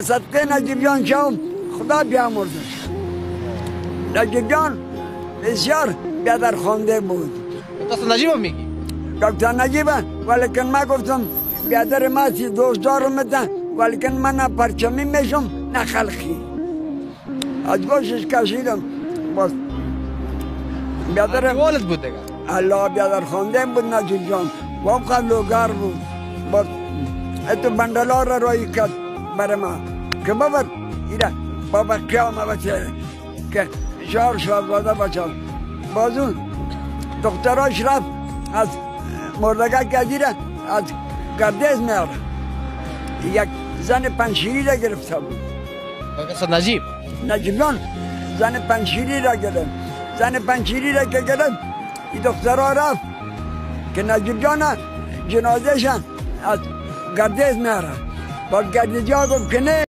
صدقه نجیب جان شوم خدا بیامرزش. نجیب جان بسیار بیادر خوانده بود. دکتر نجیب هم میگی؟ دکتر نجیب ولیکن من گفتم بیادر ما سی دوستدارم میتن ولیکن من نه پرچمی میشم نه خلقی. از گوشش کشیدم باز بیادر والد بود دیگه. الله بیادر خوانده بود نجیب جان. واقعا لوگار بود. باز اتو بندلا را روی کرد برای ما که بابر ایره بابا قیام بچه که شهر شهزاده بچه بازون دختراش رفت از مردگه گزیره از گردیز میاره یک زن پنشیری را گرفته بود. دکتر نجیب نجیبیان زن پنشیری را گرفت. زن پنشیری را که گرفت این دخترها رفت که نجیب جان جنازه شن از گردیز میاره. با گردیجا گفت که نه